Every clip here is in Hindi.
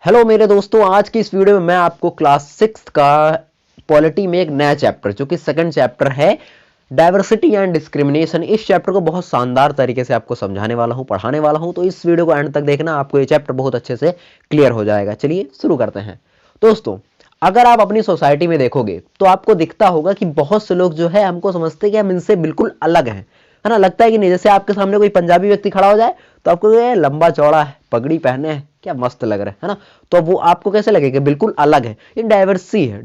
हेलो मेरे दोस्तों, आज की इस वीडियो में मैं आपको क्लास 6 का पॉलिटी में एक नया चैप्टर जो कि सेकंड चैप्टर है डाइवर्सिटी एंड डिस्क्रिमिनेशन, इस चैप्टर को बहुत शानदार तरीके से आपको समझाने वाला हूं, पढ़ाने वाला हूं। तो इस वीडियो को एंड तक देखना, आपको ये चैप्टर बहुत अच्छे से क्लियर हो जाएगा। चलिए शुरू करते हैं। दोस्तों, अगर आप अपनी सोसाइटी में देखोगे तो आपको दिखता होगा कि बहुत से लोग जो है हमको समझते हैं कि हम इनसे बिल्कुल अलग हैं, है ना। लगता है कि नहीं, जैसे आपके सामने कोई पंजाबी व्यक्ति खड़ा हो जाए तो आपको ये लंबा चौड़ा है, पगड़ी पहने है, क्या मस्त लग रहा है ना। तो वो आपको कैसे लगेगा, बिल्कुल अलग है। ये डाइवर्सिटी है,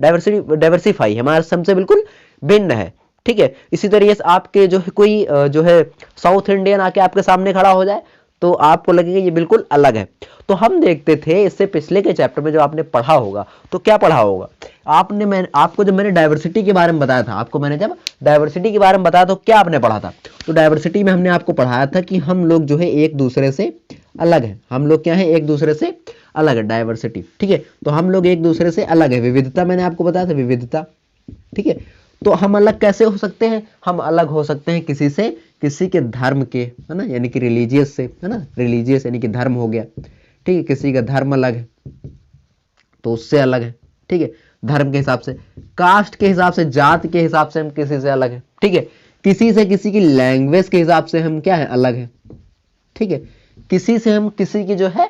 डाइवर्सिफाई है, हमारे हमसे बिल्कुल भिन्न है। ठीक है। इसी तरीके से आपके जो है कोई जो है साउथ इंडियन आके आपके सामने खड़ा हो जाए तो आपको लगेगा ये बिल्कुल अलग है। तो हम देखते थे इससे पिछले के चैप्टर में जो आपने पढ़ा होगा, तो क्या पढ़ा होगा आपने, आपको जब मैंने डाइवर्सिटी के बारे में बताया था, आपको मैंने जब डाइवर्सिटी के बारे में बताया तो क्या आपने पढ़ा था। तो डाइवर्सिटी में हमने आपको पढ़ाया था कि हम लोग जो है एक दूसरे से अलग है। हम लोग क्या है, एक दूसरे से अलग है, डाइवर्सिटी। ठीक है। तो हम लोग एक दूसरे से अलग है, विविधता मैंने आपको बताया था, विविधता। ठीक है। तो हम अलग कैसे हो सकते हैं, हम अलग हो सकते हैं किसी से, किसी के धर्म के, है ना, यानी कि रिलीजियस से, है ना। रिलीजियस यानी कि धर्म हो गया। ठीक है। किसी का धर्म अलग है तो उससे अलग है। ठीक है। धर्म के हिसाब से, कास्ट के हिसाब से, जात के हिसाब से हम किसी से अलग है। ठीक है। किसी से, किसी की लैंग्वेज के हिसाब से हम क्या है, अलग है। ठीक है। किसी से हम, किसी की जो है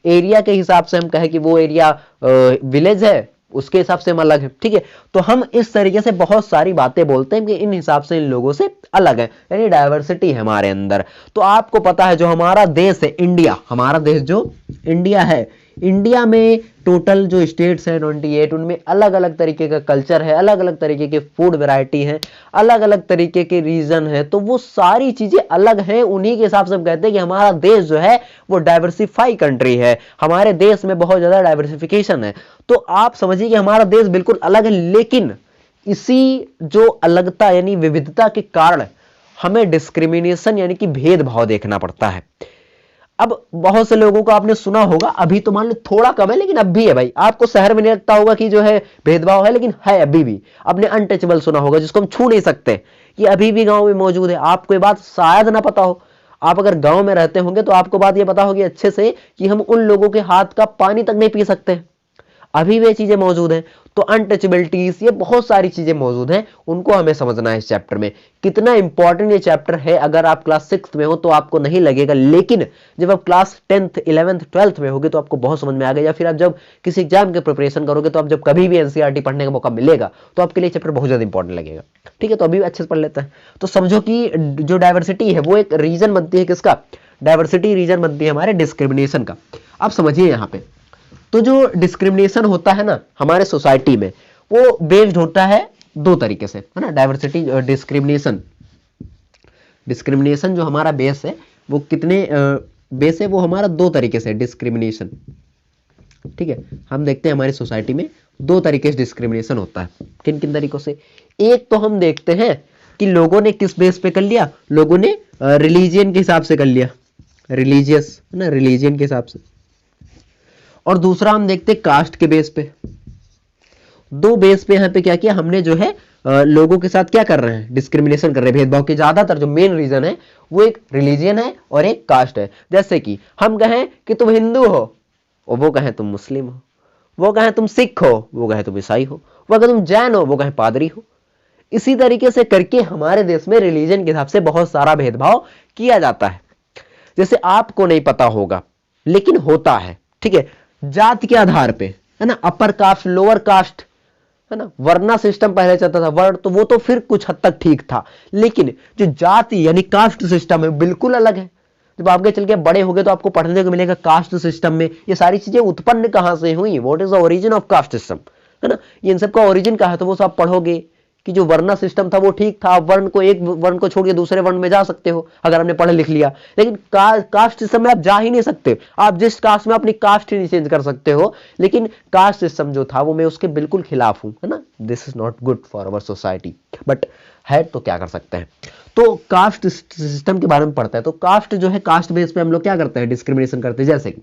एरिया के हिसाब से हम कहें कि वो एरिया विलेज है, उसके हिसाब से हम अलग है। ठीक है। तो हम इस तरीके से बहुत सारी बातें बोलते हैं कि इन हिसाब से इन लोगों से अलग है, यानी डाइवर्सिटी है हमारे अंदर। तो आपको पता है जो हमारा देश है इंडिया, हमारा देश जो इंडिया है, इंडिया में टोटल जो स्टेट्स हैं 28, उनमें अलग अलग तरीके का कल्चर है, अलग अलग तरीके के फूड वैरायटी है, अलग अलग तरीके के रीजन है। तो वो सारी चीजें अलग हैं, उन्हीं के हिसाब से हम कहते हैं कि हमारा देश जो है वो डाइवर्सिफाई कंट्री है, हमारे देश में बहुत ज्यादा डाइवर्सिफिकेशन है। तो आप समझिए कि हमारा देश बिल्कुल अलग है, लेकिन इसी जो अलगता यानी विविधता के कारण हमें डिस्क्रिमिनेशन यानी कि भेदभाव देखना पड़ता है। अब बहुत से लोगों को आपने सुना होगा, अभी तो मान लो थोड़ा कम है लेकिन अब भी है भाई। आपको शहर में नहीं लगता होगा कि जो है भेदभाव है, लेकिन है अभी भी। आपने अनटचेबल सुना होगा, जिसको हम छू नहीं सकते, कि अभी भी गांव में मौजूद है। आपको ये बात शायद ना पता हो, आप अगर गांव में रहते होंगे तो आपको बात ये पता होगी अच्छे से कि हम उन लोगों के हाथ का पानी तक नहीं पी सकते, अभी वे चीजें मौजूद हैं। तो अनटचेबिलिटीज, ये बहुत सारी चीजें मौजूद हैं, उनको हमें समझना है इस चैप्टर में। कितना इंपॉर्टेंट ये चैप्टर है, अगर आप क्लास 6 में हो तो आपको नहीं लगेगा, लेकिन जब आप क्लास 10th 11th 12th में होगे तो आपको बहुत समझ में आ गया। या फिर आप जब किसी एग्जाम के प्रिपरेशन करोगे, तो आप जब कभी भी एनसीईआरटी पढ़ने का मौका मिलेगा तो आपके लिए चैप्टर बहुत ज्यादा इंपॉर्टेंट लगेगा। ठीक है। तो अभी अच्छे से पढ़ लेते हैं। तो समझो कि जो डाइवर्सिटी है वो एक रीजन बनती है, किसका, डाइवर्सिटी रीजन बनती है हमारे डिस्क्रिमिनेशन का। आप समझिए यहाँ पे, तो जो डिस्क्रिमिनेशन होता है ना हमारे सोसाइटी में, वो बेस्ड होता है दो तरीके से, है ना। डाइवर्सिटी डिस्क्रिमिनेशन, डिस्क्रिमिनेशन जो हमारा बेस है वो कितने बेस है, वो हमारा दो तरीके से डिस्क्रिमिनेशन। ठीक है। हम देखते हैं हमारी सोसाइटी में दो तरीके से डिस्क्रिमिनेशन होता है। किन किन तरीकों से, एक तो हम देखते हैं कि लोगों ने किस बेस पे कर लिया, लोगों ने रिलीजियन के हिसाब से कर लिया, रिलीजियस, है ना, रिलीजियन के हिसाब से। और दूसरा हम देखते कास्ट के बेस पे। दो बेस पे यहां पे क्या किया हमने, जो है लोगों के साथ क्या कर रहे हैं, डिस्क्रिमिनेशन कर रहे हैं, भेदभाव के ज्यादातर जो मेन रीजन है वो एक रिलीजियन है और एक कास्ट है। जैसे कि हम कहें कि तुम हिंदू हो और वो कहें तुम मुस्लिम हो, वो कहें तुम सिख हो, वो कहें तुम ईसाई हो, वो कहें तुम जैन हो, वो कहें पादरी हो। इसी तरीके से करके हमारे देश में रिलीजन के हिसाब से बहुत सारा भेदभाव किया जाता है। जैसे आपको नहीं पता होगा लेकिन होता है। ठीक है। जात के आधार पे, है ना, अपर कास्ट, लोअर कास्ट, है ना, वर्ना सिस्टम पहले चलता था, वर्ण तो वो तो फिर कुछ हद तक ठीक था, लेकिन जो जाति यानी कास्ट सिस्टम है बिल्कुल अलग है। जब आगे चल के बड़े हो गए तो आपको पढ़ने को मिलेगा कास्ट सिस्टम में ये सारी चीजें उत्पन्न कहां से हुई, what is the origin of caste system, है ना। ये इन सब का ओरिजिन कहा है, तो वो सब पढ़ोगे कि जो वर्ना सिस्टम था वो ठीक था, आप वर्ण को, एक वर्ण को छोड़ के दूसरे वर्ण में जा सकते हो अगर आपने पढ़ लिख लिया। लेकिन कास्ट सिस्टम में आप जा ही नहीं सकते, आप जिस कास्ट में अपनी कास्ट ही नहीं चेंज कर सकते हो। लेकिन कास्ट सिस्टम जो था वो मैं उसके बिल्कुल खिलाफ हूं, है ना। This is not good for our society, but है तो क्या कर सकते हैं। तो कास्ट सिस्टम के बारे में पढ़ता है। तो कास्ट जो है, कास्ट बेस पे हम लोग क्या करते हैं, डिस्क्रिमिनेशन करते हैं। जैसे कि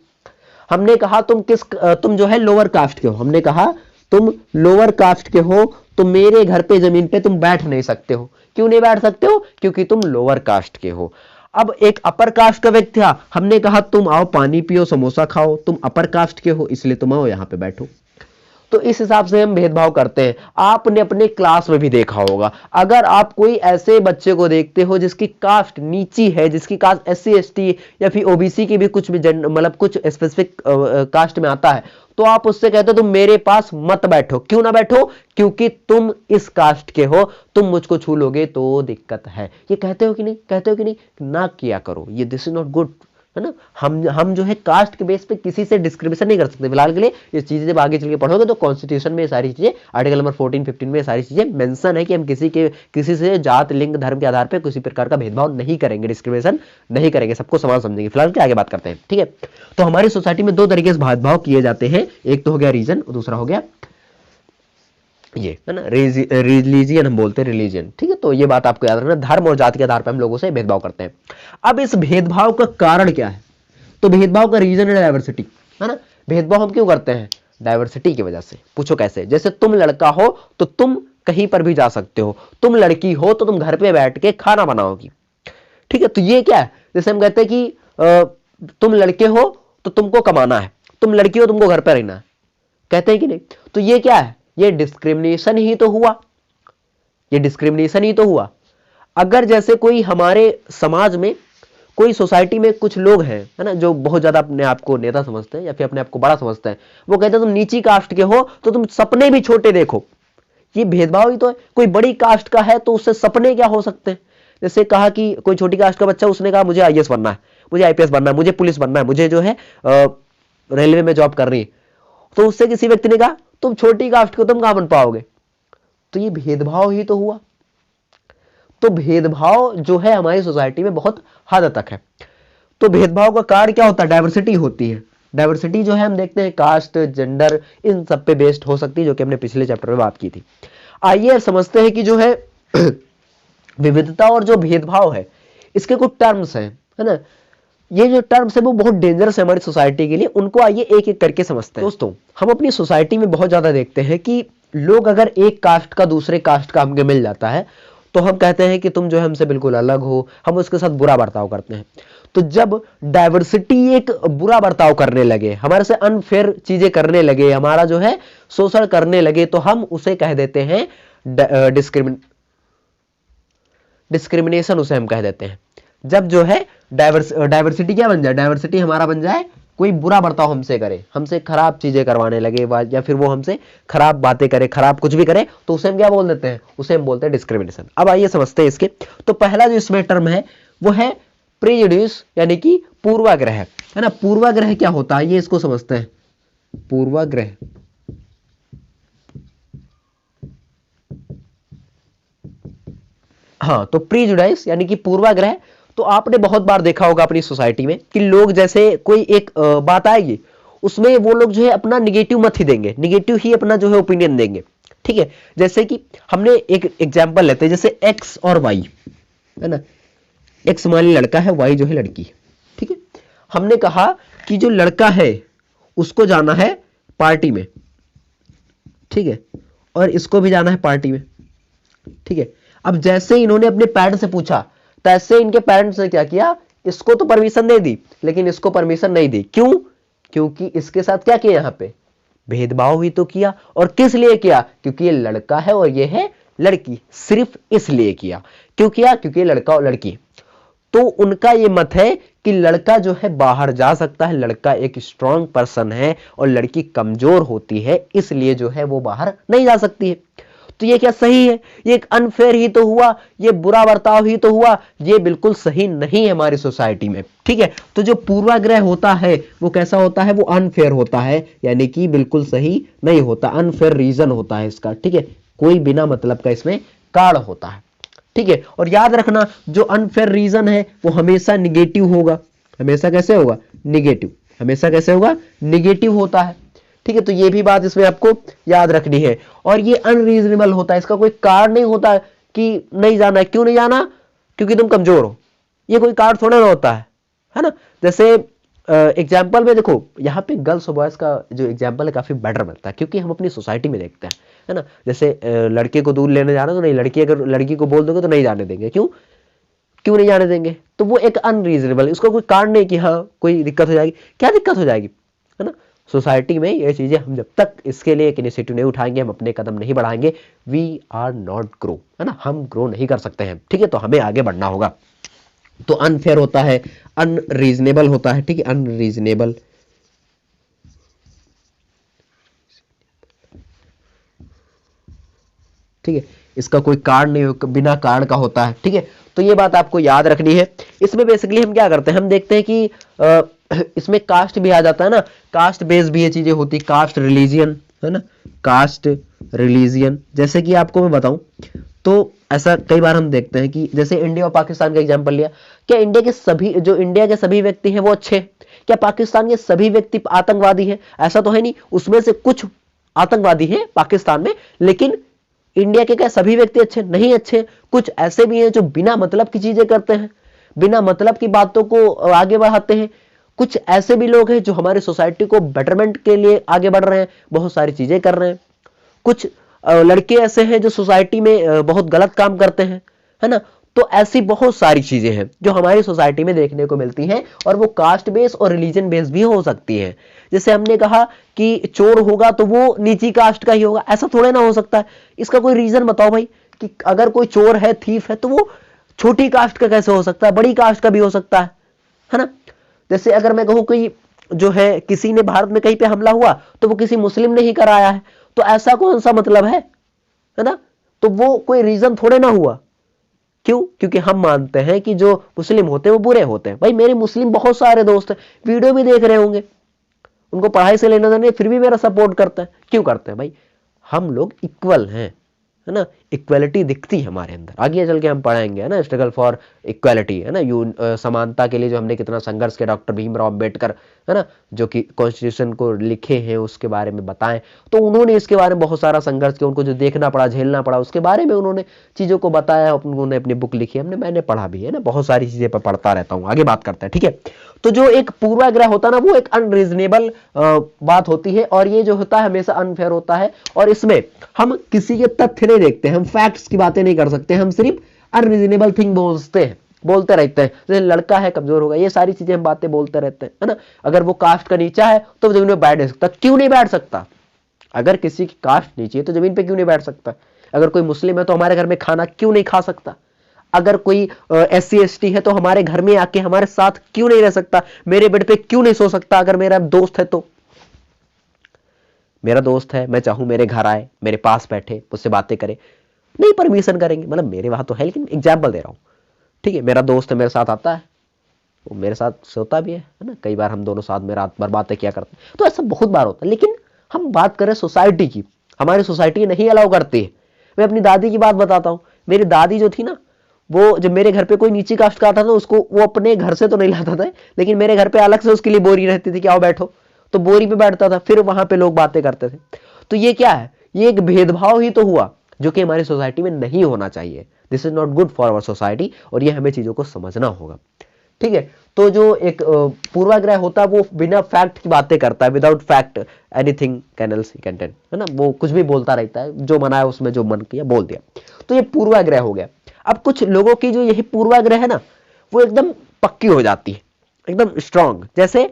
हमने कहा तुम जो है लोअर कास्ट के हो, हमने कहा तुम लोअर कास्ट के हो तो मेरे घर पे जमीन पे तुम बैठ नहीं सकते हो। क्यों नहीं बैठ सकते हो, क्योंकि तुम लोअर कास्ट के हो। अब एक अपर कास्ट का व्यक्ति था, हमने कहा तुम आओ पानी पियो समोसा खाओ, तुम अपर कास्ट के हो इसलिए तुम आओ यहाँ पे बैठो। तो इस हिसाब से हम भेदभाव करते हैं। आपने अपने क्लास में भी देखा होगा, अगर आप कोई ऐसे बच्चे को देखते हो जिसकी कास्ट नीची है, जिसकी कास्ट SC ST या फिर OBC की भी कुछ भी मतलब कुछ स्पेसिफिक कास्ट में आता है, तो आप उससे कहते हो तुम मेरे पास मत बैठो। क्यों ना बैठो? क्योंकि तुम इस कास्ट के हो, तुम मुझको छू लोगे तो दिक्कत है। ये कहते हो कि नहीं? कहते हो कि नहीं? ना किया करो, ये दिस इज नॉट गुड, है ना। हम जो है कास्ट के बेस पे किसी से डिस्क्रिमिनेशन नहीं कर सकते। फिलहाल के लिए ये चीजें जब आगे चल के पढ़ोगे तो कॉन्स्टिट्यूशन में सारी चीजें, आर्टिकल नंबर 14-15 में सारी चीजें मेंशन है कि हम किसी से जात लिंग धर्म के आधार पे किसी प्रकार का भेदभाव नहीं करेंगे, डिस्क्रिमिनेशन नहीं करेंगे, सबको समान समझेंगे। फिलहाल के आगे बात करते हैं, ठीक है। तो हमारी सोसाइटी में दो तरीके से भेदभाव किए जाते हैं, एक तो हो गया रीजन और दूसरा हो गया ये, है ना, रिलीजियन हम बोलते हैं, रिलीजियन, ठीक है। तो ये बात आपको याद रखना, धर्म और जाति के आधार पर हम लोगों से भेदभाव करते हैं। अब इस भेदभाव का कारण क्या है? तो भेदभाव का रीजन है डाइवर्सिटी, है ना। भेदभाव हम क्यों करते हैं? डाइवर्सिटी की वजह से। पूछो कैसे? जैसे तुम लड़का हो तो तुम कहीं पर भी जा सकते हो, तुम लड़की हो तो तुम घर पे बैठ के खाना बनाओगी, ठीक है। तो ये क्या है? जैसे हम कहते हैं कि तुम लड़के हो तो तुमको कमाना है, तुम लड़की हो तुमको घर पर रहना है, कहते हैं कि नहीं? तो ये क्या है? ये डिस्क्रिमिनेशन ही तो हुआ, ये डिस्क्रिमिनेशन ही तो हुआ। अगर जैसे कोई हमारे समाज में, कोई सोसाइटी में कुछ लोग हैं, है ना, जो बहुत ज्यादा अपने आप को नेता समझते हैं या फिर अपने आप को बड़ा समझते हैं, वो कहते हैं तुम नीची कास्ट के हो तो तुम सपने भी छोटे देखो। ये भेदभाव ही तो है। कोई बड़ी कास्ट का है तो उससे सपने क्या हो सकते हैं? जैसे कहा कि कोई छोटी कास्ट का बच्चा, उसने कहा मुझे IAS बनना है, मुझे IPS बनना है, मुझे पुलिस बनना है, मुझे जो है रेलवे में जॉब करनी है, तो उससे किसी व्यक्ति ने कहा तुम छोटी कास्ट को तुम कहां बन पाओगे? तो ये भेदभाव ही तो हुआ। तो भेदभाव जो है हमारी सोसाइटी में बहुत हद तक है। तो भेदभाव का कारण क्या होता है? डाइवर्सिटी होती है। डाइवर्सिटी जो है हम देखते हैं कास्ट, जेंडर, इन सब पे बेस्ड हो सकती है, जो कि हमने पिछले चैप्टर में बात की थी। आइए अब समझते हैं कि जो है विविधता और जो भेदभाव है, इसके कुछ टर्म्स हैं, है ना। ये जो टर्म्स है वो बहुत डेंजरस है हमारी सोसाइटी के लिए, उनको आइए एक एक करके समझते हैं। दोस्तों, हम अपनी सोसाइटी में बहुत ज्यादा देखते हैं कि लोग अगर एक कास्ट का दूसरे कास्ट का हमके मिल जाता है तो हम कहते हैं कि तुम जो है हमसे बिल्कुल अलग हो, हम उसके साथ बुरा बर्ताव करते हैं। तो जब डाइवर्सिटी एक बुरा बर्ताव करने लगे, हमारे से अनफेयर चीजें करने लगे, हमारा जो है शोषण करने लगे, तो हम उसे कह देते हैं डिस्क्रिमिनेशन, उसे हम कह देते हैं। जब जो है डाइवर्सिटी क्या बन जाए? डाइवर्सिटी हमारा बन जाए कोई बुरा बर्ताव हमसे करे, हमसे खराब चीजें करवाने लगे, या फिर वो हमसे खराब बातें करे, खराब कुछ भी करे, तो उसे हम क्या बोल देते हैं? उसे हम बोलते हैं डिस्क्रिमिनेशन। अब आइए समझते हैं इसके। तो पहला जो इसमें टर्म है वो है प्रेजुडिस, यानी कि पूर्वाग्रह, है ना। पूर्वाग्रह क्या होता है ये इसको समझते हैं। पूर्वाग्रह, हाँ, तो प्रीजुडाइस यानी कि पूर्वाग्रह। तो आपने बहुत बार देखा होगा अपनी सोसाइटी में कि लोग, जैसे कोई एक बात आएगी उसमें वो लोग जो है अपना निगेटिव मत ही देंगे, निगेटिव ही अपना जो है ओपिनियन देंगे, ठीक है। जैसे कि हमने एक एग्जांपल लेते हैं, जैसे X और Y, है ना। X मान ली लड़का है, Y जो है लड़की, ठीक है। हमने कहा कि जो लड़का है उसको जाना है पार्टी में, ठीक है, और इसको भी जाना है पार्टी में, ठीक है। अब जैसे इन्होंने अपने पेरेंट्स से पूछा, तैसे इनके पेरेंट्स ने क्या किया? इसको तो परमिशन दे दी, लेकिन इसको परमिशन नहीं दी। क्यों? क्योंकि इसके साथ क्या किया? यहाँ पे भेदभाव ही तो किया। और किस लिए किया? क्योंकि ये लड़का है और ये है लड़की, सिर्फ इसलिए किया। क्यों किया? क्योंकि ये लड़का और लड़की। तो उनका ये मत है कि लड़का जो है बाहर जा सकता है, लड़का एक स्ट्रांग पर्सन है और लड़की कमजोर होती है, इसलिए जो है वो बाहर नहीं जा सकती है। तो ये क्या सही है? ये एक अनफेयर ही तो हुआ, ये बुरा बर्ताव ही तो हुआ, ये बिल्कुल सही नहीं है हमारी सोसाइटी में, ठीक है। तो जो पूर्वाग्रह होता है वो कैसा होता है? वो अनफेयर होता है, यानी कि बिल्कुल सही नहीं होता, अनफेयर रीजन होता है इसका, ठीक है। कोई बिना मतलब का इसमें कारण होता है, ठीक है। और याद रखना, जो अनफेयर रीजन है वो हमेशा निगेटिव होगा। हमेशा कैसे होगा? निगेटिव। हमेशा कैसे होगा? निगेटिव होता है, ठीक है। तो ये भी बात इसमें आपको याद रखनी है। और ये अनरीजनेबल होता है, इसका कोई कारण नहीं होता कि नहीं जाना है। क्यों नहीं जाना? क्योंकि तुम कमजोर हो, ये कोई कारण थोड़ा ना होता है ना। जैसे एग्जाम्पल में देखो, यहाँ पे गर्ल्स और बॉयज का जो एग्जाम्पल है काफी बेटर मिलता है, क्योंकि हम अपनी सोसाइटी में देखते हैं, है ना। जैसे लड़के को दूध लेने जाना तो नहीं, लड़की अगर लड़की को बोल दोगे तो नहीं जाने देंगे। क्यों? क्यों नहीं जाने देंगे? तो वो एक अनरीजनेबल, उसका कोई कारण नहीं कि हाँ कोई दिक्कत हो जाएगी। क्या दिक्कत हो जाएगी, है ना? सोसाइटी में ये चीजें हम जब तक इसके लिए एक इनिशिएटिव नहीं उठाएंगे, हम अपने कदम नहीं बढ़ाएंगे, वी आर नॉट ग्रो, है ना? हम ग्रो नहीं कर सकते हैं, ठीक है? तो हमें आगे बढ़ना होगा। तो अनफेयर होता है, अनरीजनेबल होता है, ठीक है? अनरीजनेबल, ठीक है? इसका कोई कारण नहीं, बिना कारण का होता है, ठीक है? तो ये बात आपको याद रखनी है। इसमें बेसिकली हम क्या करते हैं, हम देखते हैं कि इसमें कास्ट भी आ जाता है ना, कास्ट बेस्ड भी ये चीजें होती, कास्ट रिलीजियन, है ना? कास्ट रिलीजियन, जैसे कि आपको मैं बताऊं तो ऐसा कई बार हम देखते हैं कि जैसे इंडिया और पाकिस्तान का एग्जांपल लिया, क्या इंडिया के सभी व्यक्ति हैं वो अच्छे? क्या पाकिस्तान के सभी व्यक्ति आतंकवादी हैं? ऐसा तो है नहीं, उसमें से कुछ आतंकवादी हैं पाकिस्तान में, लेकिन इंडिया के क्या सभी व्यक्ति अच्छे? नहीं अच्छे। कुछ ऐसे भी हैं जो बिना मतलब की चीजें करते हैं, बिना मतलब की बातों को आगे बढ़ाते हैं। कुछ ऐसे भी लोग हैं जो हमारी सोसाइटी को बेटरमेंट के लिए आगे बढ़ रहे हैं, बहुत सारी चीजें कर रहे हैं। कुछ लड़के ऐसे हैं जो सोसाइटी में बहुत गलत काम करते हैं, है ना? तो ऐसी बहुत सारी चीजें हैं जो हमारी सोसाइटी में देखने को मिलती हैं, और वो कास्ट बेस और रिलीजन बेस भी हो सकती है। जैसे हमने कहा कि चोर होगा तो वो नीची कास्ट का ही होगा, ऐसा थोड़े ना हो सकता है। इसका कोई रीजन बताओ भाई, कि अगर कोई चोर है, थीफ है, तो वो छोटी कास्ट का कैसे हो सकता है? बड़ी कास्ट का भी हो सकता है ना? जैसे अगर मैं कहूं कि जो है किसी ने भारत में कहीं पे हमला हुआ तो वो किसी मुस्लिम ने ही कराया है, तो ऐसा कौन सा मतलब है ना? तो वो कोई रीजन थोड़े ना हुआ। क्यों? क्योंकि हम मानते हैं कि जो मुस्लिम होते हैं वो बुरे होते हैं। भाई मेरे मुस्लिम बहुत सारे दोस्त हैं, वीडियो भी देख रहे होंगे, उनको पढ़ाई से लेना देना, फिर भी मेरा सपोर्ट करते हैं। क्यों करते हैं भाई? हम लोग इक्वल हैं, है ना? इक्वालिटी दिखती है हमारे अंदर, आगे चल के हम पढ़ाएंगे, है ना? स्ट्रगल फॉर इक्वालिटी, है ना? समानता के लिए जो हमने कितना संघर्ष किया, डॉक्टर भीमराव अंबेडकर, है ना? जो कि कॉन्स्टिट्यूशन को लिखे हैं उसके बारे में बताएं, तो उन्होंने इसके बारे में बहुत सारा संघर्ष किया, उनको जो देखना पड़ा, झेलना पड़ा, उसके बारे में उन्होंने चीजों को बताया, उन्होंने अपनी बुक लिखी, मैंने पढ़ा भी है ना, बहुत सारी चीजें पर पढ़ता रहता हूँ। आगे बात करते हैं, ठीक है? तो जो एक पूर्वाग्रह होता है ना, वो एक अनरीजनेबल बात होती है, और ये जो होता है हमेशा अनफेयर होता है, और इसमें हम किसी के तथ्य नहीं देखते, हम फैक्ट्स की बातें नहीं कर सकते, हम सिर्फ अनरीजनेबल थिंग बोलते रहते हैं। जैसे लड़का है कमजोर होगा, ये सारी चीजें हम बातें बोलते रहते हैं, है ना? अगर वो कास्ट का नीचा है तो जमीन पे बैठ नहीं सकता। क्यों नहीं बैठ सकता? अगर किसी की कास्ट नीचे है तो जमीन पे क्यों नहीं बैठ सकता? अगर कोई मुस्लिम है तो हमारे घर में खाना क्यों नहीं खा सकता? अगर कोई SC ST है तो हमारे घर में आके हमारे साथ क्यों नहीं रह सकता? मेरे बेड पे क्यों नहीं सो सकता? अगर मेरा दोस्त है तो, मेरा दोस्त है, मैं चाहूं मेरे घर आए, मेरे पास बैठे, मुझसे बातें करे, नहीं परमिशन करेंगे, मतलब मेरे वहां तो है, लेकिन एग्जाम्पल दे रहा हूं, ठीक है? मेरा दोस्त है, मेरे साथ आता है, वो मेरे साथ सोता भी है ना? कई बार हम दोनों साथ में रात भर बातें किया करते हैं, तो ऐसा बहुत बार होता है। लेकिन हम बात करें सोसाइटी की, हमारी सोसाइटी नहीं अलाउ करती है। मैं अपनी दादी की बात बताता हूं। मेरी दादी जो थी ना, वो जब मेरे घर पे कोई नीची कास्ट का आता था, उसको वो अपने घर से तो नहीं लाता था, लेकिन मेरे घर पे अलग से उसके लिए बोरी रहती थी कि आओ बैठो, तो बोरी पे बैठता था, फिर वहां पे लोग बातें करते थे। तो ये क्या है? ये एक भेदभाव ही तो हुआ, जो कि हमारी सोसाइटी में नहीं होना चाहिए। This is not good for our society, और ये हमें चीजों को समझना होगा, ठीक है? तो जो एक पूर्वाग्रह होता है वो बिना फैक्ट की बातें करता है, without fact anything can else he content, है ना? वो कुछ भी बोलता रहता है, जो मना है उसमें जो मन किया बोल दिया, तो ये पूर्वाग्रह हो गया। अब कुछ लोगों की जो यही पूर्वाग्रह है ना, वो एकदम पक्की हो जाती है, एकदम स्ट्रांग। जैसे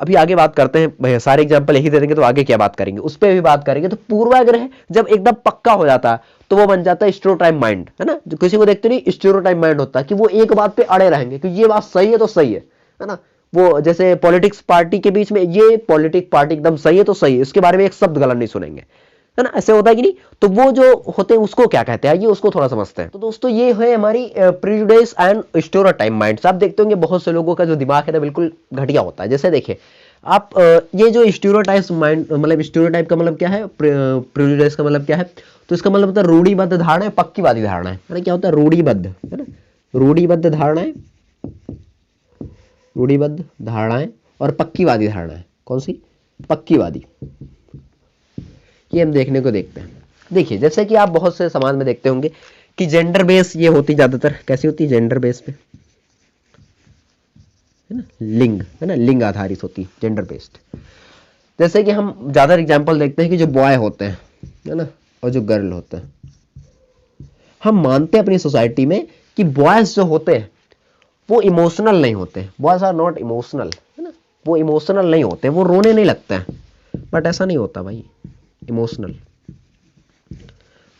अभी आगे बात करते हैं, भैया सारे एग्जांपल यही दे देंगे तो आगे क्या बात करेंगे, उस पर भी बात करेंगे। तो पूर्वाग्रह जब एकदम पक्का हो जाता है तो वो बन जाता है स्टीरियोटाइप माइंड, है ना? जो किसी को देखते नहीं स्टीरियोटाइप माइंड होता है, कि वो एक बात पे अड़े रहेंगे कि ये बात सही है तो सही है ना? वो जैसे पॉलिटिक्स पार्टी के बीच में, ये पॉलिटिक्स पार्टी एकदम सही है तो सही है, इसके बारे में एक शब्द गलत नहीं सुनेंगे, है ना? ऐसे होता है कि नहीं? तो वो जो होते हैं उसको क्या कहते हैं, ये उसको थोड़ा समझते हैं। तो दोस्तों ये है हमारी प्रेजुडिस एंड स्टीरियोटाइप माइंड्स। आप देखते होंगे बहुत से लोगों का जो दिमाग है ना बिल्कुल घटिया होता है। जैसे देखिए आप ये जो स्टीरियोटाइप माइंड, मतलब स्टीरियोटाइप का मतलब क्या है, प्रेजुडिस का मतलब क्या है? तो इसका मतलब होता है रूढ़िबद्ध धारणा, पक्कीवादी धारणा है। क्या होता है? रूढ़िबद्ध, है ना? रूढ़िबद्ध धारणाएं, रूढ़िबद्ध धारणाएं और पक्कीवादी धारणाएं। कौन सी? पक्कीवादी। ये हम देखने को देखते हैं। देखिए जैसे कि आप बहुत से समाज में देखते होंगे कि जेंडर बेस ये होती, ज्यादातर कैसी होती है? जेंडर बेस पे, है ना? लिंग, है ना? लिंग आधारित होती है, जेंडर बेस्ड। जैसे कि हम ज्यादा एग्जांपल देखते हैं कि जो बॉय होते हैं, है ना, और जो गर्ल होते हैं, हम मानते हैं अपनी सोसाइटी में कि बॉयज जो होते हैं वो इमोशनल नहीं होते, बॉयज आर नॉट इमोशनल, है ना, वो इमोशनल नहीं होते, वो रोने नहीं लगते हैं, बट ऐसा नहीं होता भाई, इमोशनल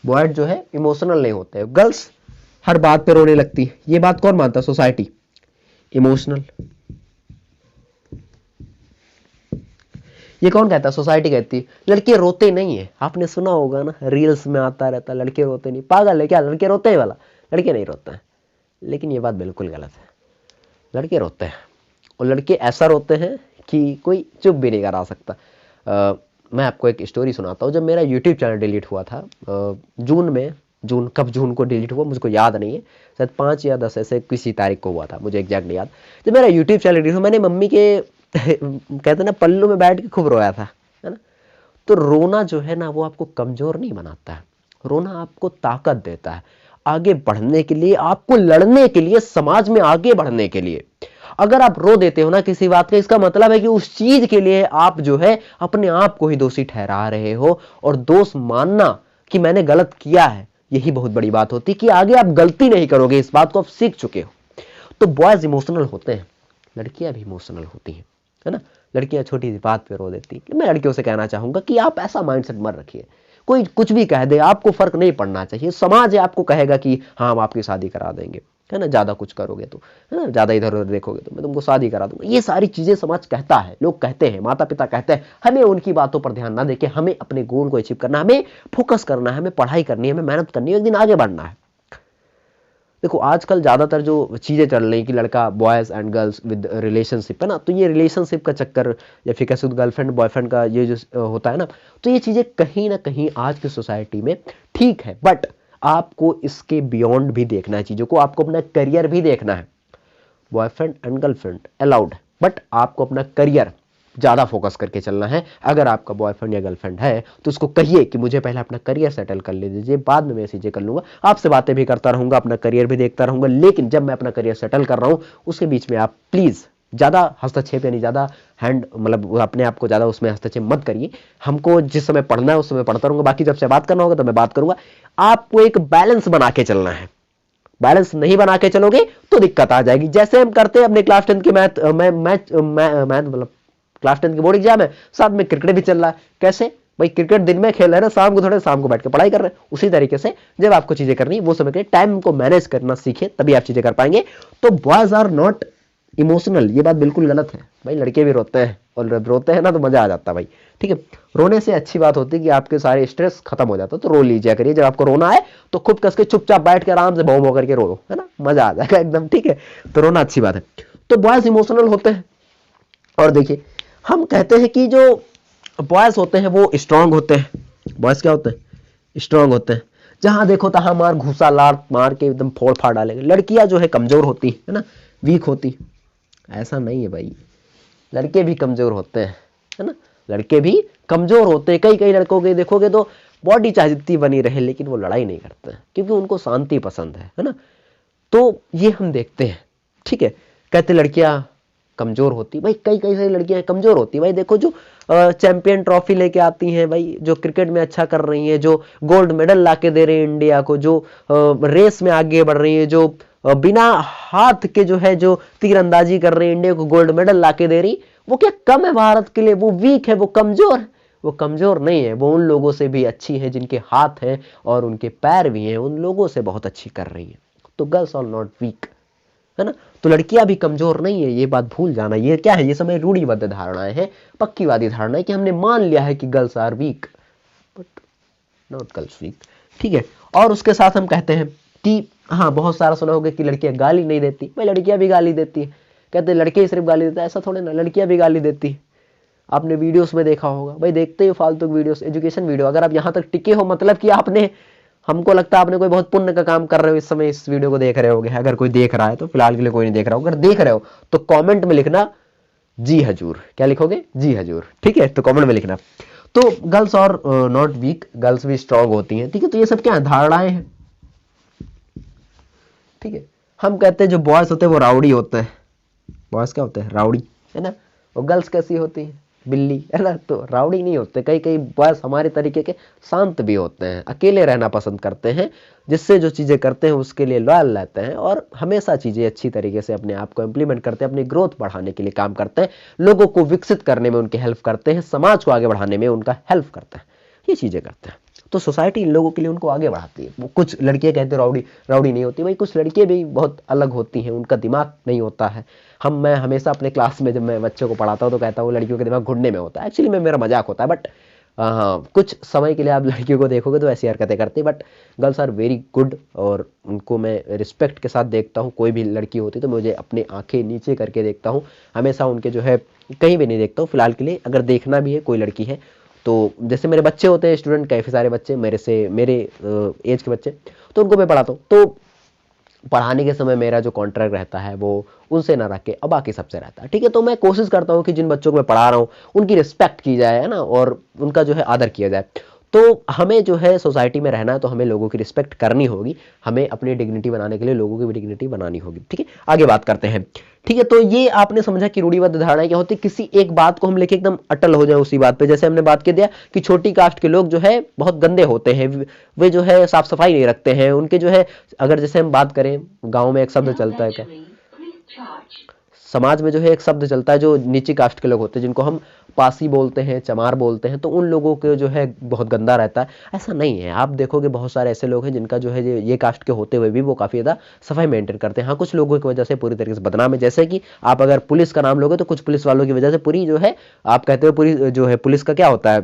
बॉयज जो है इमोशनल नहीं होते, गर्ल्स हर बात पे रोने लगती है। ये बात कौन मानता है? सोसाइटी। इमोशनल, ये कौन कहता है? सोसाइटी कहती है। लड़के रोते नहीं है, आपने सुना होगा ना, रील्स में आता रहता लड़के रोते नहीं, पागल है क्या, लड़के रोते हैं वाला, लड़के नहीं रोते हैं। लेकिन ये बात बिल्कुल गलत है, लड़के रोते हैं, और लड़के ऐसा रोते हैं कि कोई चुप भी नहीं करा सकता। मैं आपको एक स्टोरी सुनाता हूँ। जब मेरा यूट्यूब चैनल डिलीट हुआ था जून में, जून को डिलीट हुआ मुझको याद नहीं है, शायद 5 या 10 ऐसे किसी तारीख को हुआ था, मुझे एग्जैक्ट नहीं याद। जब मेरा यूट्यूब चैनल डिलीट हुआ, मैंने मम्मी के कहते ना पल्लू में बैठ के खूब रोया था, है ना। तो रोना जो है ना वो आपको कमजोर नहीं बनाता है, रोना आपको ताकत देता है आगे बढ़ने के लिए, आपको लड़ने के लिए, समाज में आगे बढ़ने के लिए। अगर आप रो देते हो ना किसी बात का, इसका मतलब है कि उस चीज के लिए आप जो है अपने आप को ही दोषी ठहरा रहे हो, और दोष मानना कि मैंने गलत किया है यही बहुत बड़ी बात होती कि आगे आप गलती नहीं करोगे, इस बात को आप सीख चुके हो। तो बॉयज इमोशनल होते हैं, लड़कियां भी इमोशनल होती हैं, है ना। लड़कियां छोटी सी बात पे रो देती है। मैं लड़कियों से कहना चाहूंगा कि आप ऐसा माइंडसेट मत रखिए, कोई कुछ भी कह दे आपको फर्क नहीं पड़ना चाहिए। समाज आपको कहेगा कि हाँ हम आपकी शादी करा देंगे, है ना, ज्यादा कुछ करोगे तो, है ना, ज्यादा इधर उधर देखोगे तो मैं तुमको शादी करा दूंगा। ये सारी चीजें समाज कहता है, लोग कहते हैं, माता पिता कहते हैं। हमें उनकी बातों पर ध्यान ना देके हमें अपने गोल को अचीव करना, हमें फोकस करना है, हमें पढ़ाई करनी है, हमें मेहनत करनी है, एक दिन आगे बढ़ना है। देखो आजकल ज्यादातर जो चीजें चल रही कि लड़का boys and girls with relationship, है ना, तो ये रिलेशनशिप का चक्कर या फिर कैसे गर्लफ्रेंड बॉयफ्रेंड का ये जो होता है ना, तो ये चीजें कहीं ना कहीं आज की सोसाइटी में ठीक है, बट आपको इसके बियॉन्ड भी देखना है चीजों को, आपको अपना करियर भी देखना है। बॉयफ्रेंड एंड गर्लफ्रेंड अलाउड है, बट आपको अपना करियर ज्यादा फोकस करके चलना है। अगर आपका बॉयफ्रेंड या गर्लफ्रेंड है तो उसको कहिए कि मुझे पहले अपना करियर सेटल कर ले दीजिए, बाद में मैं चीजें कर लूंगा, आपसे बातें भी करता रहूंगा, अपना करियर भी देखता रहूंगा, लेकिन जब मैं अपना करियर सेटल कर रहा हूं उसके बीच में आप प्लीज ज्यादा हस्तक्षेप यानी ज्यादा हैंड मतलब अपने आप को ज्यादा उसमें हस्तक्षेप मत करिए। हमको जिस समय पढ़ना है उस समय पढ़ता रहूंगा, बाकी जब से बात करना होगा तो मैं बात करूंगा। आपको एक बैलेंस बना के चलना है, बैलेंस नहीं बना के चलोगे तो दिक्कत आ जाएगी। जैसे हम करते हैं अपने क्लास 10 की मैथ मतलब क्लास 10 की बोर्ड एग्जाम है, साथ में क्रिकेट भी चल रहा है। कैसे भाई, क्रिकेट दिन में खेल रहे हैं ना, शाम को थोड़े शाम को बैठ के पढ़ाई कर रहे हैं। उसी तरीके से जब आपको चीजें करनी है वो समय के टाइम को मैनेज करना सीखे, तभी आप चीजें कर पाएंगे। तो बॉयज आर नॉट इमोशनल, ये बात बिल्कुल गलत है भाई। लड़के भी रोते हैं, और जब रोते हैं ना तो मजा आ जाता है भाई, ठीक है। रोने से अच्छी बात होती है कि आपके सारे स्ट्रेस खत्म हो जाता है, तो रो लीजिए करिए। जब आपको रोना है तो खूब कस के चुपचाप बैठ के आराम से भौ भौ करके रो लो, है ना, मजा आ जाएगा एकदम, ठीक है। तो रोना अच्छी बात है। तो बॉयज इमोशनल होते हैं। और देखिए हम कहते हैं कि जो बॉयज होते हैं वो स्ट्रांग होते हैं। बॉयज क्या होते हैं? स्ट्रांग होते हैं। जहां देखो तहां मार घुसा लार मार के एकदम फोड़ फाड़ डालेंगे। लड़कियां जो है कमजोर होती है ना, वीक होती। ऐसा नहीं है भाई, लड़के भी कमजोर होते हैं, है ना, लड़के भी कमजोर होते हैं। कई कई लड़कों के देखोगे तो बॉडी चाहे जितनी बनी रहे लेकिन वो लड़ाई नहीं करते क्योंकि उनको शांति पसंद है ना। तो ये हम देखते हैं, ठीक है। कहते लड़कियां कमजोर होती, भाई कई कई सारी लड़कियां कमजोर होती भाई। देखो जो चैंपियन ट्रॉफी लेके आती हैं भाई, जो क्रिकेट में अच्छा कर रही हैं, जो गोल्ड मेडल लाके दे रहे हैं इंडिया को, जो रेस में आगे बढ़ रही है, जो बिना हाथ के जो है जो तीरंदाजी कर रही है इंडिया को गोल्ड मेडल लाके दे रही, वो क्या कम है भारत के लिए? वो वीक है, वो कमजोर है? वो कमजोर नहीं है, वो उन लोगों से भी अच्छी है जिनके हाथ हैं और उनके पैर भी हैं, उन लोगों से बहुत अच्छी कर रही है। तो गर्ल्स आर नॉट वीक, है ना। तो लड़कियां भी कमजोर नहीं है, ये बात भूल जाना। ये क्या है? ये समय रूढ़िबद्ध धारणाएं हैं, पक्कीवादी धारणा है कि हमने मान लिया है कि girls are weak, but not girls weak, ठीक है। और उसके साथ हम कहते हैं कि हाँ, बहुत सारा सुना होगा कि लड़कियां गाली नहीं देती, भाई लड़कियां भी गाली देती है। कहते लड़के सिर्फ गाली देता है, ऐसा थोड़े ना, लड़कियां भी गाली देती है। आपने वीडियोस में देखा होगा भाई, देखते ही फालतू वीडियोस, एजुकेशन वीडियो। अगर आप यहाँ तक टिके हो मतलब कि आपने, हमको लगता है आपने कोई बहुत पुण्य का काम कर रहे हो इस समय इस वीडियो को देख रहे होगे। अगर कोई देख रहा है तो, फिलहाल के लिए कोई नहीं देख रहा हो, अगर देख रहे हो तो कमेंट में लिखना जी हजूर। क्या लिखोगे? जी हजूर, ठीक है। तो कमेंट में लिखना। तो गर्ल्स और नॉट वीक, गर्ल्स भी स्ट्रांग होती हैं, ठीक है। तो ये सब क्या है? धारणाएं हैं, ठीक है। हम कहते हैं जो बॉयज होते हैं वो राउडी होते हैं। बॉयज क्या होते हैं? राउडी, है ना। और गर्ल्स कैसी होती है? बिल्ली, है ना, तो राउडी नहीं होते। कई कई बॉयज हमारे तरीके के शांत भी होते हैं, अकेले रहना पसंद करते हैं, जिससे जो चीज़ें करते हैं उसके लिए लॉयल रहते हैं और हमेशा चीज़ें अच्छी तरीके से अपने आप को इम्प्लीमेंट करते हैं, अपनी ग्रोथ बढ़ाने के लिए काम करते हैं, लोगों को विकसित करने में उनकी हेल्प करते हैं, समाज को आगे बढ़ाने में उनका हेल्प करते हैं, ये चीज़ें करते हैं। तो सोसाइटी इन लोगों के लिए उनको आगे बढ़ाती है। वो कुछ लड़कियां कहते हैं राउडी राउडी नहीं होती, भाई कुछ लड़कियां भी बहुत अलग होती हैं, उनका दिमाग नहीं होता है। मैं हमेशा अपने क्लास में जब मैं बच्चों को पढ़ाता हूँ तो कहता हूँ लड़कियों का दिमाग घुटने में होता है। एक्चुअली में मेरा मजाक होता है, बट हाँ, कुछ समय के लिए आप लड़कियों को देखोगे तो ऐसी हरकतें करती, but girls are very good और उनको मैं रिस्पेक्ट के साथ देखता हूँ। कोई भी लड़की होती तो मुझे अपनी आंखें नीचे करके देखता हूँ, हमेशा उनके जो है कहीं भी नहीं देखता हूँ फिलहाल के लिए। अगर देखना भी है कोई लड़की है तो जैसे मेरे बच्चे होते हैं स्टूडेंट, काफ़ी सारे बच्चे मेरे एज के बच्चे, तो उनको मैं पढ़ाता हूँ। तो पढ़ाने के समय मेरा जो कॉन्ट्रैक्ट रहता है वो उनसे ना रख के अब बाकी सबसे रहता है, ठीक है। तो मैं कोशिश करता हूँ कि जिन बच्चों को मैं पढ़ा रहा हूँ उनकी रिस्पेक्ट की जाए, है ना, और उनका जो है आदर किया जाए। तो हमें जो है सोसाइटी में रहना है तो हमें लोगों की रिस्पेक्ट करनी होगी, हमें अपनी डिग्निटी बनाने के लिए लोगों की भी डिग्निटी बनानी होगी, ठीक है। आगे बात करते हैं, ठीक है। तो ये आपने समझा कि रूढ़िबद्ध धारणाएं क्या होती है। किसी एक बात को हम लेके एकदम अटल हो जाए उसी बात पे, जैसे हमने बात कर दिया कि छोटी कास्ट के लोग जो है बहुत गंदे होते हैं, वे जो है साफ सफाई नहीं रखते हैं, उनके जो है, अगर जैसे हम बात करें गांव में एक शब्द चलता है, क्या समाज में जो है एक शब्द चलता है जो नीची कास्ट के लोग होते हैं जिनको हम पासी बोलते हैं, चमार बोलते हैं, तो उन लोगों के जो है बहुत गंदा रहता है। ऐसा नहीं है, आप देखोगे बहुत सारे ऐसे लोग हैं जिनका जो है ये कास्ट के होते हुए भी वो काफ़ी ज़्यादा सफाई मेंटेन करते हैं। हाँ, कुछ लोगों की वजह से पूरी तरीके से बदनाम है, जैसे कि आप अगर पुलिस का नाम लोगे तो कुछ पुलिस वालों की वजह से पूरी जो है, आप कहते हो पूरी जो है पुलिस का क्या होता है,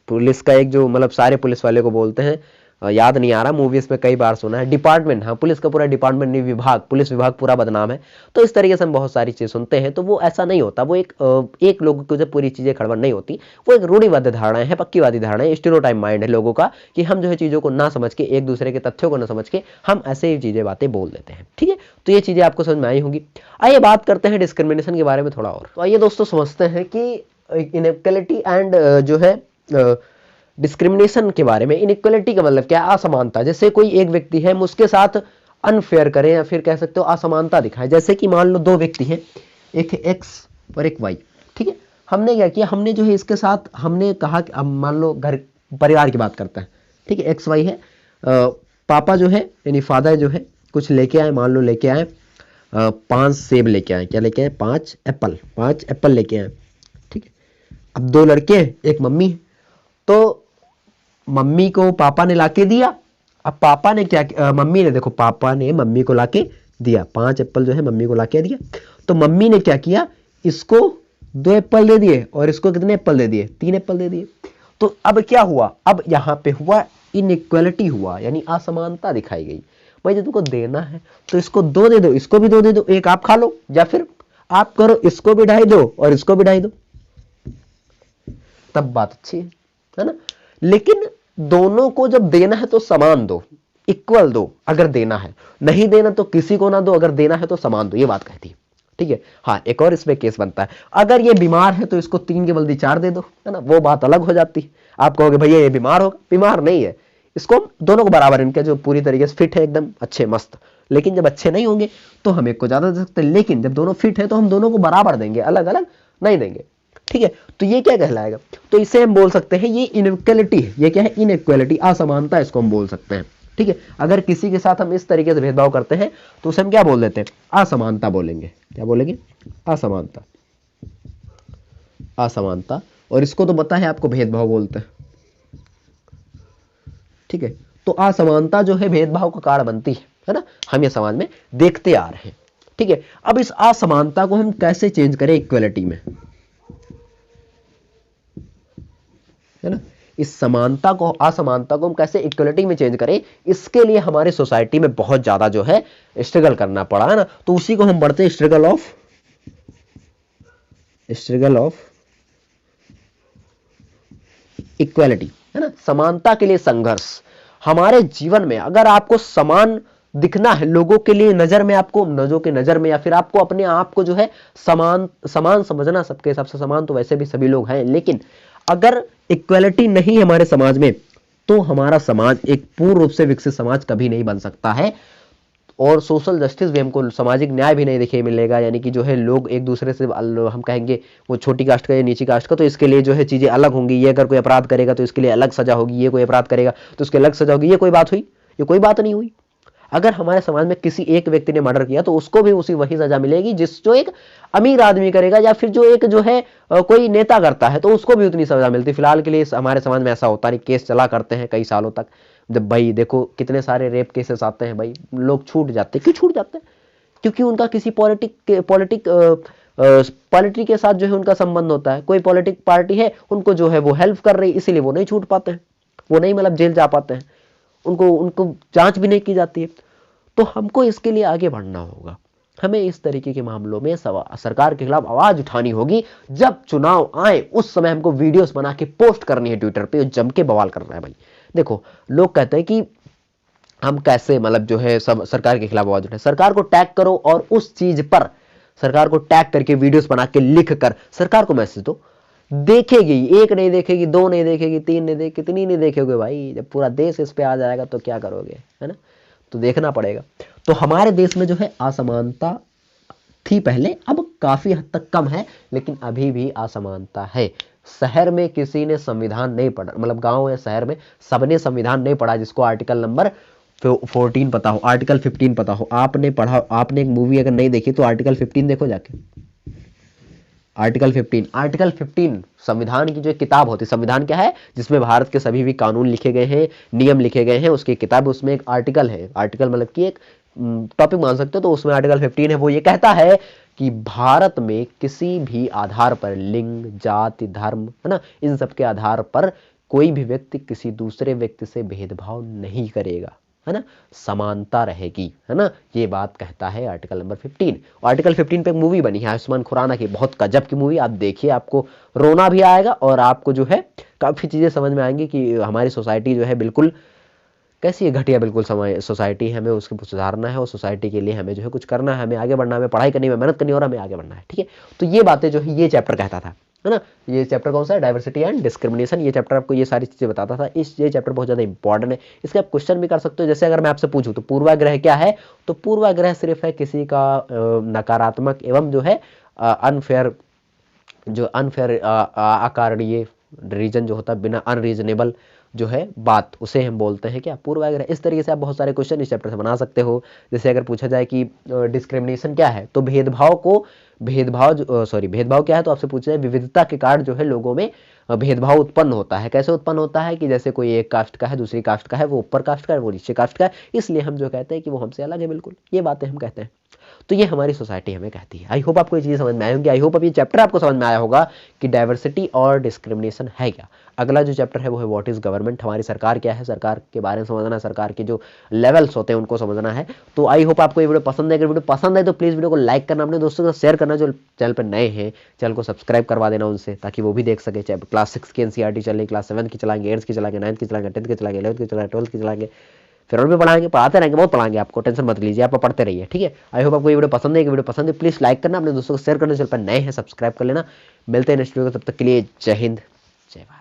पुलिस का एक जो मतलब सारे पुलिस वाले को बोलते हैं, याद नहीं आ रहा, मूवीज में कई बार सुना है, डिपार्टमेंट, हाँ पुलिस का पूरा डिपार्टमेंट नहीं, विभाग, पुलिस विभाग पूरा बदनाम है। तो इस तरीके से हम बहुत सारी चीज़ सुनते हैं, तो वो ऐसा नहीं होता, वो एक लोगों की पूरी चीज़ें खड़बड़ नहीं होती, वो एक रूढ़िबद्ध धारणाएं है, पक्कीवादी धारणाएं, स्टीरियोटाइप माइंड है लोगों का, कि हम जो है चीज़ों को ना समझ के, एक दूसरे के तथ्यों को ना समझ के हम ऐसे ही चीज़ें बातें बोल देते हैं, ठीक है। तो ये चीज़ें आपको समझ में आई होंगी। आइए बात करते हैं डिस्क्रिमिनेशन के बारे में थोड़ा और। तो आइए दोस्तों समझते हैं कि इनइक्वालिटी एंड जो है डिस्क्रिमिनेशन के बारे में। इनइक्वालिटी का मतलब क्या है? असमानता। जैसे कोई एक व्यक्ति है, हम उसके साथ अनफेयर करें या फिर कह सकते हो असमानता दिखाएं। जैसे कि मान लो दो व्यक्ति हैं, एक है एक्स और एक वाई, ठीक है। हमने क्या किया, हमने जो है इसके साथ हमने कहा कि अब मान लो घर परिवार की बात करते हैं, ठीक है, एक्स वाई है, पापा जो है यानी फादर जो है कुछ लेके आए, मान लो लेके आए 5 सेब लेके आए, क्या लेके आए, 5 एप्पल लेके आए, ठीक है। अब दो लड़के हैं, एक मम्मी है, तो मम्मी को पापा ने लाके दिया। अब पापा ने क्या, मम्मी ने, देखो पापा ने मम्मी को लाके दिया, 5 एप्पल जो है मम्मी को लाके दिया। तो मम्मी ने क्या किया, इसको 2 एप्पल दे दिए और इसको कितने एप्पल दे दिए, 3 एप्पल दे दिए। तो अब क्या हुआ, अब यहाँ पे हुआ इनइक्वालिटी हुआ, यानी असमानता दिखाई गई। भाई जब तुमको देना है तो इसको 2 दे दो, इसको भी 2 दे दो, एक आप खा लो, या फिर आप करो इसको भी 2.5 दो और इसको भी 2.5 दो, तब बात अच्छी है ना। लेकिन दोनों को जब देना है तो समान दो, इक्वल दो अगर देना है, नहीं देना तो किसी को ना दो, अगर देना है तो समान दो, ये बात कहती है, ठीक है। हाँ, एक और इसमें केस बनता है, अगर ये बीमार है तो इसको 3 के बदले 4 दे दो, है ना, वो बात अलग हो जाती है। आप कहोगे भैया ये बीमार होगा, बीमार नहीं है, इसको दोनों को बराबर, इनके जो पूरी तरीके से फिट है एकदम अच्छे मस्त। लेकिन जब अच्छे नहीं होंगे तो हम एक को ज्यादा दे सकते हैं, लेकिन जब दोनों फिट है तो हम दोनों को बराबर देंगे, अलग अलग नहीं देंगे, ठीक है। तो ये क्या कहलाएगा, तो इसे हम बोल सकते हैं ये इनइक्वालिटी है। ये क्या है, इनइक्वालिटी, असमानता, इसको हम बोल सकते हैं, ठीक है। अगर किसी के साथ हम इस तरीके से भेदभाव करते हैं तो उसे हम क्या बोल देते हैं, असमानता बोलेंगे। क्या बोलेंगे, असमानता, असमानता। और इसको तो पता है आपको, भेदभाव बोलते हैं, ठीक है। तो असमानता जो है भेदभाव का कारण बनती है ना, हम ये समाज में देखते आ रहे हैं, ठीक है। अब इस असमानता को हम कैसे चेंज करें इक्वलिटी में, है ना, इस समानता को, असमानता को हम कैसे इक्वलिटी में चेंज करें, इसके लिए हमारे सोसाइटी में बहुत ज्यादा जो है स्ट्रगल करना पड़ा, है ना। तो उसी को हम बढ़ते हैं स्ट्रगल ऑफ इक्वलिटी, है ना, समानता के लिए संघर्ष। हमारे जीवन में अगर आपको समान दिखना है, लोगों के लिए नजर में, आपको नजरों के नजर में, या फिर आपको अपने आप को जो है समान समझना, सबके हिसाब से समान तो वैसे भी सभी लोग हैं, लेकिन अगर इक्वलिटी नहीं है हमारे समाज में तो हमारा समाज एक पूर्ण रूप से विकसित समाज कभी नहीं बन सकता है। और सोशल जस्टिस भी हमको, सामाजिक न्याय भी नहीं देखिए मिलेगा, यानी कि जो है लोग एक दूसरे से हम कहेंगे वो छोटी कास्ट का या नीची कास्ट का, तो इसके लिए जो है चीज़ें अलग होंगी, ये अगर कोई अपराध करेगा तो इसके लिए अलग सजा होगी, ये कोई अपराध करेगा तो उसके अलग सजा होगी। ये कोई बात हुई? ये कोई बात नहीं हुई। अगर हमारे समाज में किसी एक व्यक्ति ने मर्डर किया तो उसको भी उसी वही सजा मिलेगी जो एक अमीर आदमी करेगा, या फिर जो एक जो है कोई नेता करता है तो उसको भी उतनी सजा मिलती है। फिलहाल के लिए हमारे समाज में ऐसा होता नहीं, केस चला करते हैं कई सालों तक। जब भाई देखो कितने सारे रेप केसेस आते हैं भाई, लोग छूट जाते हैं। क्यों छूट जाते हैं? क्योंकि उनका किसी पॉलिटिक के साथ जो है उनका संबंध होता है, कोई पॉलिटिक पार्टी है उनको जो है वो हेल्प कर रही है, इसीलिए वो नहीं छूट पाते हैं, वो नहीं मतलब जेल जा पाते हैं, उनको जांच भी नहीं की जाती है। तो हमको इसके लिए आगे बढ़ना होगा, हमें इस तरीके के मामलों में सरकार के खिलाफ आवाज उठानी होगी। जब चुनाव आए उस समय हमको वीडियोस बना के पोस्ट करनी है ट्विटर पे, जम के बवाल करना है भाई। देखो लोग कहते हैं कि हम कैसे मतलब जो है सब सरकार के खिलाफ आवाज उठाए। सरकार को टैग करो और उस चीज पर सरकार को टैग करके वीडियोस बना के लिख कर सरकार को मैसेज दो। देखेगी, एक नहीं देखेगी, दो नहीं देखेगी, तीन नहीं देखेगी, कितनी नहीं देखोगे भाई। जब पूरा देश इस पे आ जाएगा तो क्या करोगे, है ना? तो देखना पड़ेगा। तो हमारे देश में जो है असमानता थी पहले, अब काफी हद तक कम है, लेकिन अभी भी असमानता है। शहर में किसी ने संविधान नहीं पढ़ा, मतलब गांव या शहर में सबने संविधान नहीं पढ़ा जिसको आर्टिकल नंबर 14 पता हो, आर्टिकल 15 पता हो। आपने पढ़ा, आपने एक मूवी अगर नहीं देखी तो आर्टिकल 15 देखो जाके। आर्टिकल 15 संविधान की जो एक किताब होती है। संविधान क्या है? जिसमें भारत के सभी भी कानून लिखे गए हैं, नियम लिखे गए हैं, उसकी किताब, उसमें एक आर्टिकल है। आर्टिकल मतलब कि एक टॉपिक मान सकते हो। तो उसमें आर्टिकल 15 है, वो ये कहता है कि भारत में किसी भी आधार पर, लिंग, जाति, धर्म, है ना, इन सब के आधार पर कोई भी व्यक्ति किसी दूसरे व्यक्ति से भेदभाव नहीं करेगा, है ना, समानता रहेगी, है ना। ये बात कहता है आर्टिकल नंबर 15। आर्टिकल 15 पे एक मूवी बनी है आयुष्मान खुराना की, बहुत गजब की मूवी। आप देखिए, आपको रोना भी आएगा और आपको जो है काफी चीजें समझ में आएंगी कि हमारी सोसाइटी जो है बिल्कुल कैसी है, घटिया बिल्कुल सोसाइटी है। हमें उसको सुधारना है और सोसाइटी के लिए हमें जो है कुछ करना है, हमें आगे बढ़ना है, हमें पढ़ाई करनी है, मेहनत करनी है और हमें आगे बढ़ना है, ठीक है। तो ये बातें जो है ये चैप्टर कहता था, है ना। ये चैप्टर कौन सा है? Diversity and discrimination. ये चैप्टर आपको ये सारी चीजें बताता था। ये चैप्टर बहुत ज्यादा इंपॉर्टेंट है। इसके आप क्वेश्चन भी कर सकते हो। जैसे अगर मैं आपसे पूछूं तो पूर्वाग्रह क्या है, तो पूर्वाग्रह सिर्फ है किसी का नकारात्मक एवं जो है अनफेयर, जो अनफेयर अकारणीय रीजन जो होता है, बिना अनरीजनेबल जो है बात, उसे हम बोलते हैं क्या? पूर्वाग्रह। इस तरीके से आप बहुत सारे क्वेश्चन इस चैप्टर से बना सकते हो। जैसे अगर पूछा जाए कि डिस्क्रिमिनेशन क्या है, तो भेदभाव क्या है, तो आपसे पूछा जाए विविधता के कारण जो है लोगों में भेदभाव उत्पन्न होता है। कैसे उत्पन्न होता है कि जैसे कोई एक कास्ट का है, दूसरी कास्ट का है, वो ऊपर कास्ट का है, वो नीचे कास्ट का है, इसलिए हम जो कहते हैं कि वो हमसे अलग है, बिल्कुल ये बातें हम कहते हैं। तो ये हमारी सोसाइटी हमें कहती है। आई होप आपको ये चीज़ समझ में आई होंगी। आई होप अब ये चैप्टर आपको समझ में आया होगा कि डाइवर्सिटी और डिस्क्रिमिनेशन है क्या। अगला जो चैप्टर है वो है व्हाट इज गवर्नमेंट। हमारी सरकार क्या है, सरकार के बारे में समझना, सरकार के जो लेवल्स होते हैं उनको समझना है। तो आई होप आपको ये वीडियो पसंद है। अगर वीडियो पसंद है तो प्लीज़ वीडियो को लाइक करना, अपने दोस्तों के साथ शेयर करना। जो चैनल पर नए हैं चैनल को सब्सक्राइब करवा देना उनसे, ताकि वो भी देख सके। चाहे क्लास 6 की एनसीईआरटी चल रही, क्लास 7 की चलाएंगे, 8 की चलाएंगे, 9 की चलाएंगे, 10 की चलाएंगे, 11 की चलाएंगे, 12 की चलाएंगे, फिर और भी पढ़ाएंगे, पढ़ाते रहेंगे, बहुत पढ़ाएंगे आपको, टेंशन मत लीजिए, आप पढ़ते रहिए, ठीक है। आई होप आपको ये वीडियो पसंद है। वीडियो पसंद है प्लीज लाइक करना, अपने दोस्तों को शेयर करना, चैनल पर नए हैं सब्सक्राइब कर लेना। मिलते हैं नेक्स्ट वीडियो, तब तक के लिए जय हिंद, जय भारत।